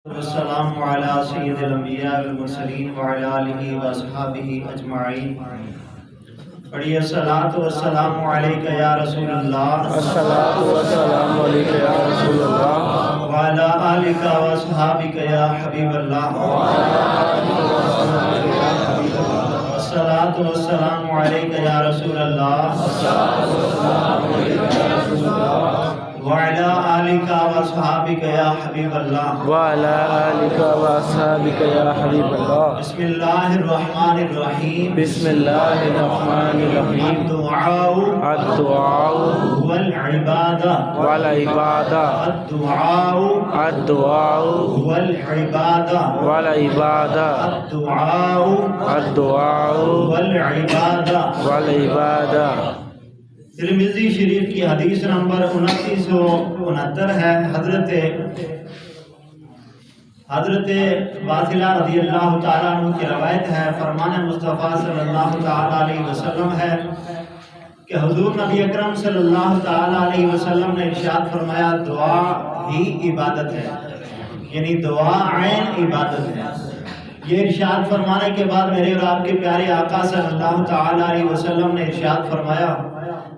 والسلام علی سید الانبیاء والمرسلین وعلی آلہ واصحابہ اجمعین۔ پڑھیے الصلاۃ والسلام علیک یا رسول اللہ، الصلاۃ والسلام علیک یا رسول اللہ، وعلی آلک واصحابک یا حبیب اللہ، الصلاۃ والسلام علیک یا رسول اللہ، وعلی آلک واصحابک یا حبیب اللہ، وعلی آلک واصحابک یا حبیب اللہ۔ بسم اللہ الرحمن الرحیم۔ بسم اللہ الرحمن الرحیم۔ الدعاء الدعاء والعبادہ، والعبادہ، الدعاء الدعاء والعبادہ، والعبادہ، الدعاء الدعاء والعبادہ۔ والعبادہ۔ ترمذی شریف کی حدیث نمبر 2969 ہے۔ حضرت واصلہ رضی اللہ تعالیٰ عنہ کی روایت ہے، فرمان مصطفیٰ صلی اللہ تعالیٰ علیہ وسلم ہے کہ حضور نبی اکرم صلی اللہ تعالیٰ علیہ وسلم نے ارشاد فرمایا، دعا ہی عبادت ہے، یعنی دعا عین عبادت ہے۔ یہ ارشاد فرمانے کے بعد میرے اور آپ کے پیارے آقا صلی اللہ تعالیٰ علیہ وسلم نے ارشاد فرمایا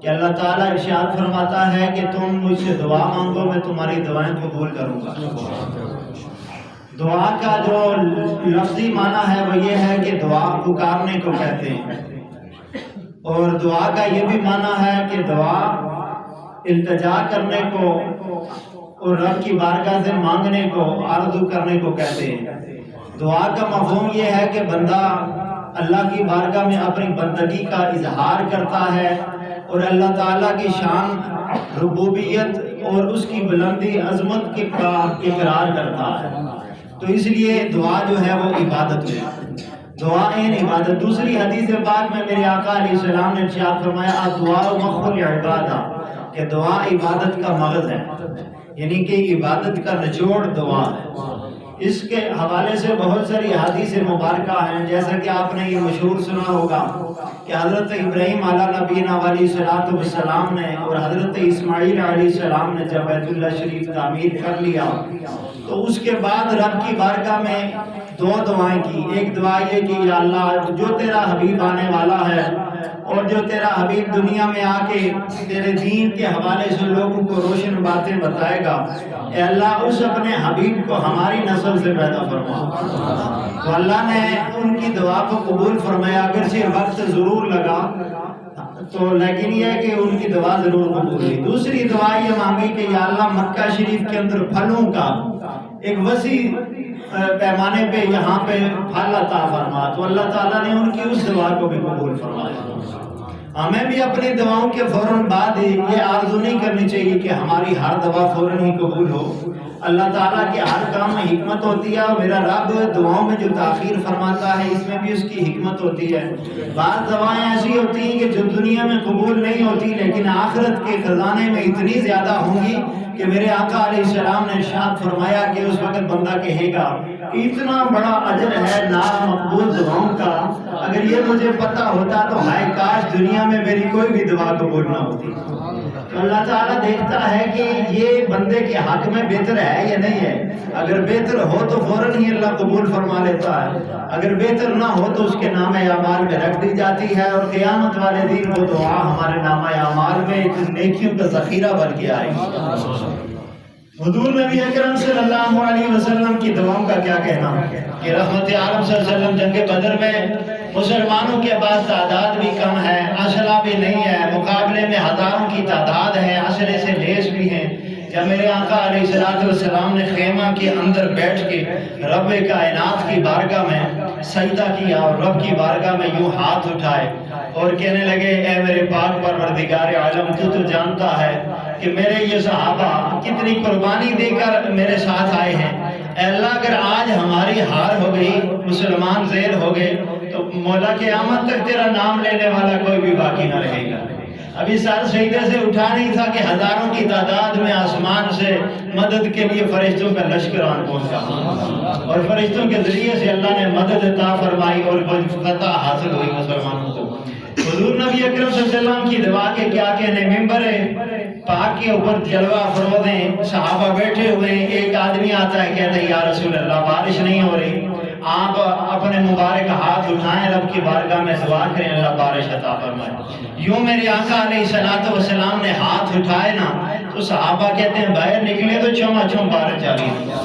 کہ اللہ تعالیٰ ارشاد فرماتا ہے کہ تم مجھ سے دعا مانگو، میں تمہاری دعائیں قبول کروں گا۔ دعا کا جو لفظی معنی ہے وہ یہ ہے کہ دعا پکارنے کو کہتے ہیں، اور دعا کا یہ بھی معنی ہے کہ دعا التجا کرنے کو اور رب کی بارگاہ سے مانگنے کو، آرزو کرنے کو کہتے ہیں۔ دعا کا مفہوم یہ ہے کہ بندہ اللہ کی بارگاہ میں اپنی بندگی کا اظہار کرتا ہے اور اللہ تعالیٰ کی شان، ربوبیت اور اس کی بلندی، عظمت کا اقرار کرتا ہے۔ تو اس لیے دعا جو ہے وہ عبادت ہے، دعا این عبادت۔ دوسری حدیث پاک میں میرے آقا علیہ السلام نے ارشاد فرمایا، دعا مخ العبادہ، کہ دعا عبادت کا مغز ہے، یعنی کہ عبادت کا نچوڑ دعا ہے۔ اس کے حوالے سے بہت ساری حدیث مبارکہ ہیں، جیسا کہ آپ نے یہ مشہور سنا ہوگا کہ حضرت ابراہیم علیہ نبینا علیہ الصلوۃ والسلام نے اور حضرت اسماعیل علیہ السلام نے جب بیت اللہ شریف تعمیر کر لیا تو اس کے بعد رب کی بارگاہ میں دو دعائیں کی۔ ایک دعا یہ کہ یا اللہ، جو تیرا حبیب آنے والا ہے اور جو تیرا حبیب دنیا میں آ کے تیرے دین کے حوالے سے لوگوں کو روشن باتیں بتائے گا، اے اللہ اس اپنے حبیب کو ہماری نسل سے پیدا فرما۔ تو اللہ نے ان کی دعا کو قبول فرمایا، اگرچہ وقت ضرور لگا تو لیکن یہ ہے کہ ان کی دعا ضرور قبول ہوئی۔ دوسری دعا یہ مانگی کہ یا اللہ مکہ شریف کے اندر پھلوں کا ایک وسیع پیمانے پہ یہاں پہ پھل عطا فرما، تو اللہ تعالیٰ نے ان کی اس دعا کو بھی قبول فرمایا۔ ہمیں بھی اپنی دعاؤں کے فوراً بعد یہ آرزو نہیں کرنی چاہیے کہ ہماری ہر دعا فوراً ہی قبول ہو۔ اللہ تعالیٰ کے ہر کام میں حکمت ہوتی ہے، اور میرا رب دعاؤں میں جو تاخیر فرماتا ہے اس میں بھی اس کی حکمت ہوتی ہے۔ بعض دعائیں ایسی ہوتی ہیں کہ جو دنیا میں قبول نہیں ہوتی لیکن آخرت کے خزانے میں اتنی زیادہ ہوں گی کہ میرے آقا علیہ السلام نے ارشاد فرمایا کہ اس وقت بندہ کہے گا اتنا بڑا اجر ہے نامقبول دعاؤں کا، اگر یہ مجھے پتہ ہوتا تو ہائے کاش دنیا میں میری کوئی بھی دعا قبول نہ ہوتی۔ تو اللہ تعالیٰ دیکھتا ہے کہ یہ بندے کے حق میں بہتر ہے یا نہیں ہے۔ اگر بہتر ہو تو فوراً ہی اللہ قبول فرما لیتا ہے، اگر بہتر نہ ہو تو اس کے نام اعمال میں رکھ دی جاتی ہے، اور قیامت والے دن وہ دعا ہمارے نام اعمال میں نیکیوں کا ذخیرہ بن کے آئے گی۔ حضور نبی اکرم صلی اللہ علیہ وسلم کی دعاؤں کا کیا کہنا ہے کہ رحمت عالم صلی اللہ علیہ وسلم جنگ بدر میں مسلمانوں کے پاس تعداد بھی کم ہے، اسلحہ بھی نہیں ہے، مقابلے میں ہزاروں کی تعداد ہے، اسلحے سے لیس بھی ہیں۔ جب میرے آقا علیہ السلام نے خیمہ کے اندر بیٹھ کے رب کائنات کی بارگاہ میں سجدہ کیا اور رب کی بارگاہ میں یوں ہاتھ اٹھائے اور کہنے لگے، اے میرے پاک پروردگار عالم، تو جانتا ہے کہ میرے یہ صحابہ کتنی قربانی دے کر میرے ساتھ آئے ہیں۔ اے اللہ اگر آج ہماری ہار ہو گئی، مسلمان زیر ہو گئے، تو مولا قیامت تک تیرا نام لینے والا کوئی بھی باقی نہ رہے گا۔ ابھی سر سجدے سے اٹھا نہیں تھا کہ ہزاروں کی تعداد میں آسمان سے مدد کے لیے فرشتوں کا لشکر آن پہنچا، اور فرشتوں کے ذریعے سے اللہ نے مدد عطا فرمائی اور فتح حاصل ہوئی مسلمانوں کو۔ حضور نبی اکرم صلی اللہ علیہ وسلم کی دعا کے کیا کہنے، ممبر پاک کے اوپر جلوہ افروز ہیں، صحابہ بیٹھے ہوئے ہیں، ایک آدمی آتا ہے کہتا ہے یا رسول اللہ بارش نہیں ہو رہی، آپ اپنے مبارک ہاتھ اٹھائیں، رب کی بارگاہ میں دعا کریں اللہ بارش عطا فرمائے۔ یوں میرے آقا علیہ السلام نے ہاتھ اٹھائے نا تو صحابہ کہتے ہیں باہر نکلے تو چما چم بارش جاری ہے،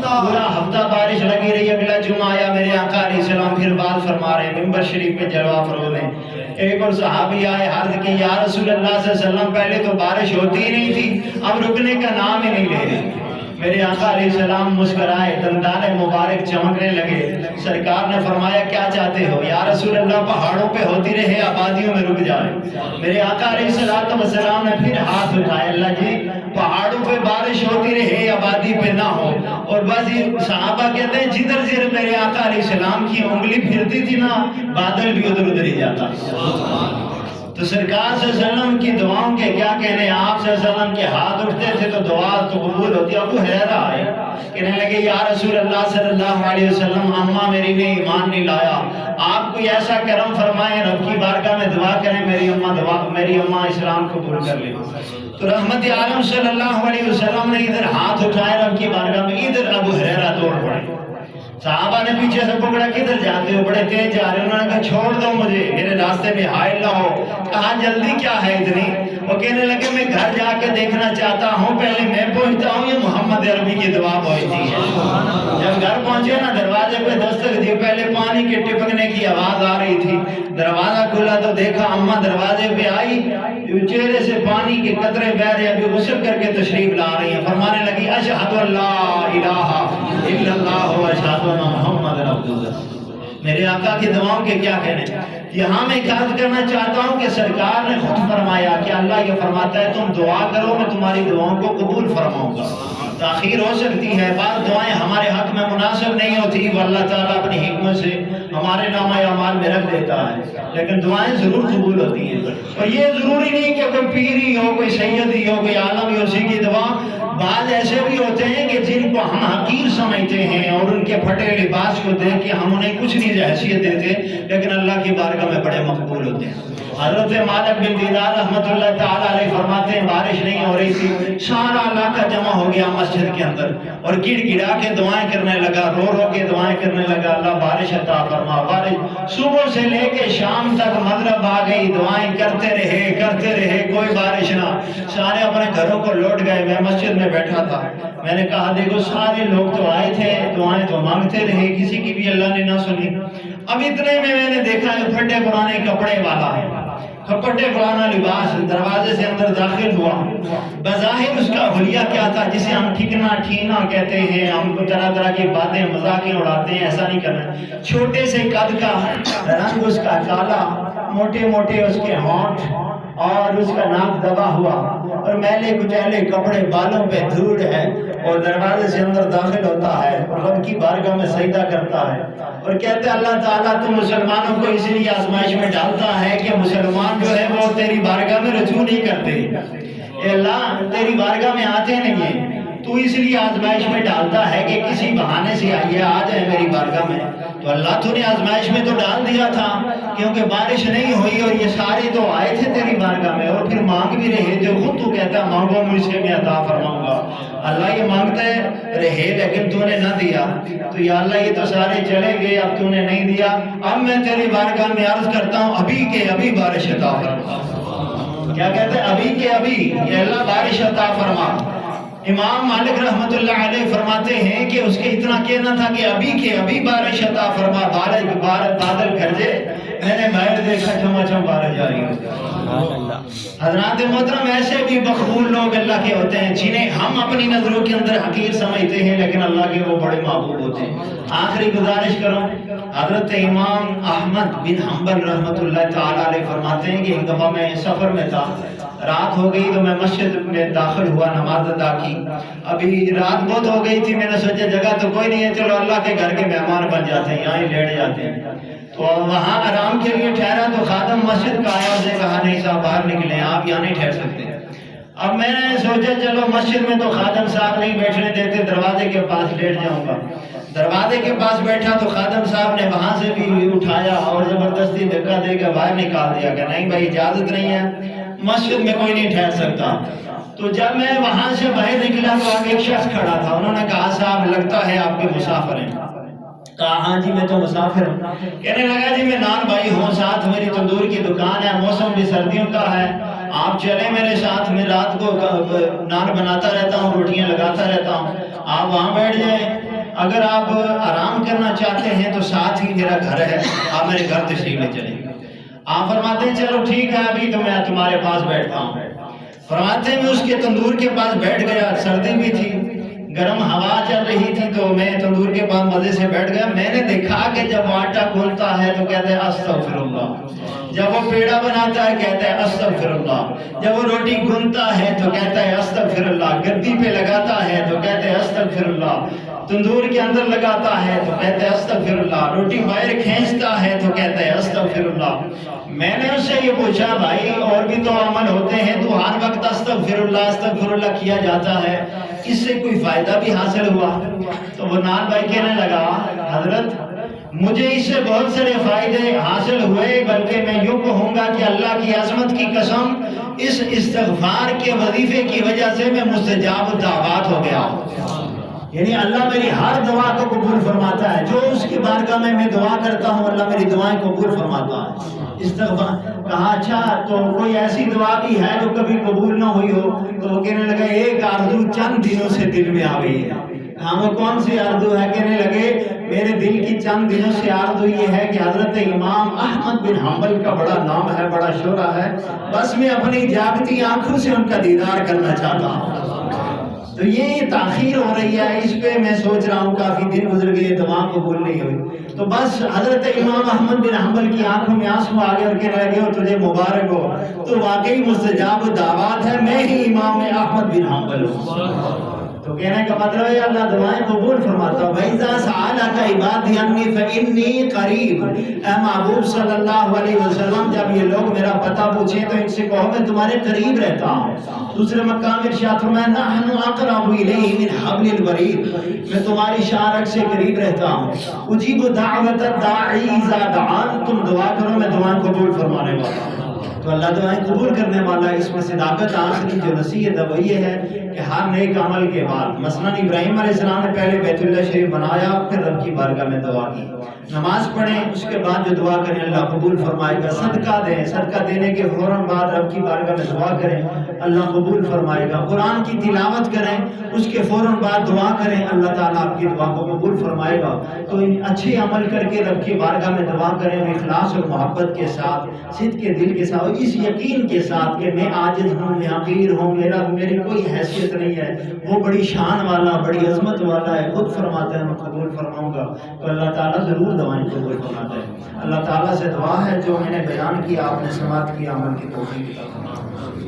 پورا ہفتہ بارش لگی رہی۔ اگلا جمعہ آیا، میرے آقا علیہ السلام پھر بات فرما رہے ہیں، ممبر شریف پہ جلوہ افروز ہیں۔ ایک اور صحابی آئے، عرض کی یا رسول اللہ صلی اللہ علیہ وسلم پہلے تو بارش ہوتی ہی نہیں تھی، اب رکنے کا نام ہی نہیں لے رہی۔ میرے آقا علیہ السلام مسکرائے، دندان مبارک چمکنے لگے۔ سرکار نے فرمایا کیا چاہتے ہو؟ یا رسول اللہ پہاڑوں پہ ہوتی رہے، آبادیوں میں رک جائے۔ میرے آقا علیہ السلام نے پھر ہاتھ اٹھائے، اللہ جی پہاڑوں پہ بارش ہوتی رہے، آبادی پہ نہ ہو۔ اور بس یہ صحابہ کہتے ہیں جدھر جدھر میرے آقا علیہ السلام کی انگلی پھرتی تھی نا بادل بھی ادھر ادھر ہی جاتا۔ تو سرکار صلی اللہ علیہ وسلم کی دعاؤں کے کیا کہنے، آپ صلی اللہ علیہ وسلم کے ہاتھ اٹھتے تھے تو دعا تو قبول ہوتی۔ ابو ہریرہ آئے، کہنے لگے یا رسول اللہ صلی اللہ علیہ وسلم اماں میری نے ایمان نہیں لایا، آپ کوئی ایسا کرم فرمائیں، رب کی بارگاہ میں دعا کریں میری اماں اسلام قبول کر لیں۔ تو رحمت عالم صلی اللہ علیہ وسلم نے ادھر ہاتھ اٹھائے رب کی بارگاہ میں، ادھر ابو ہریرہ دوڑ پڑے۔ صحابہ نے پیچھے سے پکڑا کدھر جاتے ہو، بڑے تیز جا رہے ہیں۔ انہوں نے کہا چھوڑ دو مجھے، میرے راستے میں حائل نہ ہو۔ کہا جلدی کیا ہے اتنی؟ وہ کہنے لگے میں گھر جا کے دیکھنا چاہتا ہوں، پہلے میں پہنچتا ہوں یہ محمد عربی کی دعا پہنچتی ہے۔ جب گھر پہنچے نا دروازے پہ دستک دی، پہلے پانی کے ٹپکنے کی آواز آ رہی تھی، دروازہ کھلا تو دیکھا اماں دروازے پہ آئی، چہرے سے پانی کے قطرے بہ رہے، ابھی غسل کر کے تشریف لا رہی ہیں۔ فرمانے لگی اشہد اللہ الہ الا اللہ و اشہد ان محمد رسول اللہ۔ میرے آقا کی دعاؤں کے کیا کہنے۔ یہاں میں یاد کرنا چاہتا ہوں کہ سرکار نے خود فرمایا کہ اللہ یہ فرماتا ہے تم دعا کرو میں تمہاری دعاؤں کو قبول فرماؤں گا۔ تاخیر ہو سکتی ہے، بعض دعائیں ہمارے حق میں مناسب نہیں ہوتی، وہ اللہ تعالیٰ اپنی حکمت سے ہمارے نامہ اعمال میں رکھ دیتا ہے، لیکن دعائیں ضرور قبول ہوتی ہیں۔ اور یہ ضروری نہیں کہ کوئی پیری ہو، کوئی سیدی ہو، کوئی عالم ہو، اسی کی دعا۔ بعض ایسے بھی ہوتے ہیں کہ جن کو ہم حقیر سمجھتے ہیں اور ان کے پھٹے لباس کو دیکھ کے ہم انہیں کچھ نہیں حیثیت دیتے، لیکن اللہ کی بارگاہ میں بڑے مقبول ہوتے ہیں۔ حضرت مالک بن دینار رحمۃ اللہ تعالیٰ علیہ فرماتے ہیں بارش نہیں ہو رہی تھی، سارا علاقہ جمع ہو گیا مسجد کے اندر اور گڑ گڑا کے دعائیں کرنے لگا، رو رو کے دعائیں کرنے لگا، اللہ بارش عطا فرما۔ بارش صبح سے لے کے شام تک مغرب آ گئی، دعائیں کرتے رہے، کوئی بارش نہ۔ سارے اپنے گھروں کو لوٹ گئے، میں مسجد میں بیٹھا تھا، میں نے کہا دیکھو سارے لوگ تو آئے تھے، دعائیں تو مانگتے رہے، کسی کی بھی اللہ نے نہ سنی۔ اب اتنے میں نے دیکھا کہ پھٹے پرانے کپڑے والا ہے، کپڑے پرانا لباس دروازے سے اندر داخل ہوا۔ بظاہر اس کا حلیہ کیا تھا جسے ہم ٹھکنا ٹھینا کہتے ہیں، ہم کو طرح طرح کی باتیں مذاقیں اڑاتے ہیں، ایسا نہیں کرنا۔ چھوٹے سے قد کا، رنگ اس کا کالا، موٹے موٹے اس کے ہونٹ اور اس کا ناک دبا ہوا اور میلے کچیلے کپڑے، بالوں پہ دھوڑ ہے اور دروازے سے اندر داخل ہوتا ہے اور رب کی بارگاہ میں سجدہ کرتا ہے اور کہتے ہیں اللہ تعالیٰ تو مسلمانوں کو اس لیے آزمائش میں ڈالتا ہے کہ مسلمان جو ہے وہ تیری بارگاہ میں رجوع نہیں کرتے۔ اے اللہ تیری بارگاہ میں آتے نہیں ہیں، تو اس لیے آزمائش میں ڈالتا ہے کہ کسی بہانے سے آئیے آ جائے میری بارگاہ میں۔ تو اللہ تو نے آزمائش میں تو ڈال دیا تھا کیونکہ بارش نہیں ہوئی اور یہ سارے تو آئے تھے تیری بارگاہ میں اور پھر مانگ بھی رہے تھے، خود تو کہتا ہے مانگو مجھ سے میں عطا فرماؤں گا۔ اللہ یہ مانگتے رہے لیکن تو نے نہ دیا، تو یا اللہ یہ تو سارے چلے گئے، اب تو نے نہیں دیا، اب میں تیری بارگاہ میں عرض کرتا ہوں ابھی کے ابھی بارش عطا فرما۔ کیا کہتے ہیں؟ ابھی کے ابھی یا اللہ بارش عطا فرما۔ امام مالک رحمت اللہ علیہ فرماتے ہیں کہ اس کے اتنا کہنا تھا کہ ابھی کے ابھی بارش عطا فرما، بادل گرجے، میں نے باہر دیکھا چمچم بارش جاری ہو۔ حضرات محترم ایسے بھی مقبول لوگ اللہ کے ہوتے ہیں جنہیں ہم اپنی نظروں کے اندر حقیر سمجھتے ہیں لیکن اللہ کے وہ بڑے محبوب ہوتے ہیں۔ آخری گزارش کروں، حضرت امام احمد بن حنبل رحمت اللہ تعالیٰ علیہ فرماتے ہیں کہ ایک دفعہ میں سفر میں تھا، رات ہو گئی تو میں مسجد میں داخل ہوا، نماز ادا کی۔ ابھی رات بہت ہو گئی تھی، میں نے سوچا جگہ تو کوئی نہیں ہے، چلو اللہ کے گھر کے مہمان بن جاتے ہیں، یہاں ہی لیٹ جاتے ہیں۔ تو وہاں آرام کے لیے ٹھہرا تو خادم مسجد کا آیا، اسے کہا نہیں صاحب باہر نکلیں، آپ یہاں نہیں ٹھہر سکتے۔ اب میں نے سوچا چلو مسجد میں تو خادم صاحب نہیں بیٹھنے دیتے، دروازے کے پاس لیٹ جاؤں گا۔ دروازے کے پاس بیٹھا تو خادم صاحب نے وہاں سے بھی اٹھایا اور زبردستی دھکا دے کے باہر نکال دیا کہ نہیں بھائی اجازت نہیں ہے، مسجد میں کوئی نہیں ٹھہر سکتا۔ تو جب میں وہاں سے باہر نکلا تو آگے ایک شخص کھڑا تھا، انہوں نے کہا صاحب لگتا ہے آپ کے مسافر ہیں۔ کہا ہاں جی میں تو مسافر ہوں۔ کہنے لگا جی میں نان بھائی ہوں، ساتھ میری تندور کی دکان ہے، موسم بھی سردیوں کا ہے، آپ چلیں میرے ساتھ، میں رات کو نان بناتا رہتا ہوں، روٹیاں لگاتا رہتا ہوں، آپ وہاں بیٹھ جائیں، اگر آپ آرام کرنا چاہتے ہیں تو ساتھ ہی میرا گھر ہے، آپ میرے گھر تشریف لے چلیں۔ آپ فرماتے ہیں چلو ٹھیک ہے ابھی تو میں تمہارے پاس بیٹھتا ہوں۔ فرماتے ہیں میں اس کے تندور کے پاس بیٹھ گیا، سردی بھی تھی، گرم ہوا چل رہی تھی، تو میں تندور کے پاس مزے سے بیٹھ گیا۔ میں نے دیکھا کہ جب وہ آٹا گھولتا ہے تو کہتے ہیں استغفر اللہ، جب وہ پیڑا بناتا ہے کہتا ہے استغفر اللہ، جب وہ روٹی گھنتا ہے تو کہتا ہے استغفر اللہ، گدی پہ لگاتا ہے تو کہتے ہیں استغفر اللہ، تندور کے اندر لگاتا ہے تو کہتے ہیں استغفر اللہ، روٹی باہر کھینچتا ہے تو کہتا ہے استغفر اللہ۔ میں نے اس سے یہ پوچھا بھائی اور بھی تو عمل ہوتے ہیں، تو ہر وقت استغفر اللہ کیا جاتا ہے، اس سے کوئی فائدہ بھی حاصل ہوا؟ تو وہ نان بھائی کہنے لگا حضرت مجھے اس سے بہت سارے فائدے حاصل ہوئے، بلکہ میں یوں کہوں گا کہ اللہ کی عظمت کی قسم اس استغفار کے وظیفے کی وجہ سے میں مستجاب الدعوات ہو گیا۔ یعنی اللہ میری ہر دعا کو قبول فرماتا ہے، جو اس کی بارگاہ میں دعا کرتا ہوں اللہ میری دعائیں قبول فرماتا ہے۔ استغفار کہا اچھا تو کوئی ایسی دعا بھی ہے جو کبھی قبول نہ ہوئی ہو؟ تو وہ کہنے لگا ایک آرزو چند دنوں سے دل میں آ گئی ہے۔ ہاں وہ کون سی آرزو ہے؟ کہنے لگے میرے دل کی چند دنوں سے آرزو یہ ہے کہ حضرت امام احمد بن حنبل کا بڑا نام ہے، بڑا شہرہ ہے، بس میں اپنی جاگتی آنکھوں سے ان کا دیدار کرنا چاہتا ہوں۔ تو یہ تاخیر ہو رہی ہے، اس پہ میں سوچ رہا ہوں، کافی دن گزر گئے دعا قبول نہیں ہوئی۔ تو بس حضرت امام احمد بن حنبل کی آنکھوں میں آنسو آ گئے اور کہنے لگے ہو تجھے مبارک ہو، تو واقعی مستجاب دعوات ہے، میں ہی امام احمد بن حنبل ہوں۔ تو کہنے کا مطلب ہے اللہ دعائیں قبول فرماتا ہے۔ وَإِذَا سَأَلَكَ عِبَادِي عَنِّي فَإِنِّي قَرِيبٌ، اے محبوب صلی اللہ علیہ وسلم جب یہ لوگ میرا پتہ پوچھیں تو ان سے کہو میں تمہارے قریب رہتا ہوں۔ دوسرے مقام ارشاد فرمایا نحن اقرب الیہ من حبل الورید، میں تمہاری شاہ رگ سے قریب رہتا ہوں۔ اجیب دعوت الداعی اذا دعان، تم دعا کرو میں دعائیں قبول فرمانے والا ہوں۔ تو اللہ دعائیں قبول کرنے والا ہے۔ اس میں صداقت آخری جو نصیحت ہے وہ یہ ہے کہ ہر نیک عمل کے بعد مثلا ابراہیم علیہ السلام نے پہلے بیت اللہ شریف بنایا، پھر رب کی بارگاہ میں دعا کی، نماز پڑھیں، اس کے بعد جو دعا کریں اللہ قبول فرمائے گا، صدقہ دیں، صدقہ دینے کے فوراً بعد رب کی بارگاہ میں دعا کریں اللہ قبول فرمائے گا، قرآن کی تلاوت کریں، اس کے فوراً بعد دعا کریں اللہ تعالیٰ آپ کی دعا کو قبول فرمائے گا۔ تو ان اچھے عمل کر کے رب کی بارگاہ میں دعا کریں، اخلاص اور محبت کے ساتھ، صدق کے دل کے ساتھ، اس یقین کے ساتھ کہ میں عاجز ہوں، میں حقیر ہوں، میری کوئی حیثیت نہیں ہے، وہ بڑی شان والا، بڑی عظمت والا ہے، خود فرماتا ہے میں قبول فرماؤں گا۔ تو اللہ تعالیٰ ضرور دعائیں قبول فرماتا ہے۔ اللہ تعالیٰ سے دعا ہے جو میں نے بیان کیا، آپ نے سماعت کیا، عمل کی توفیق عطا فرمائے۔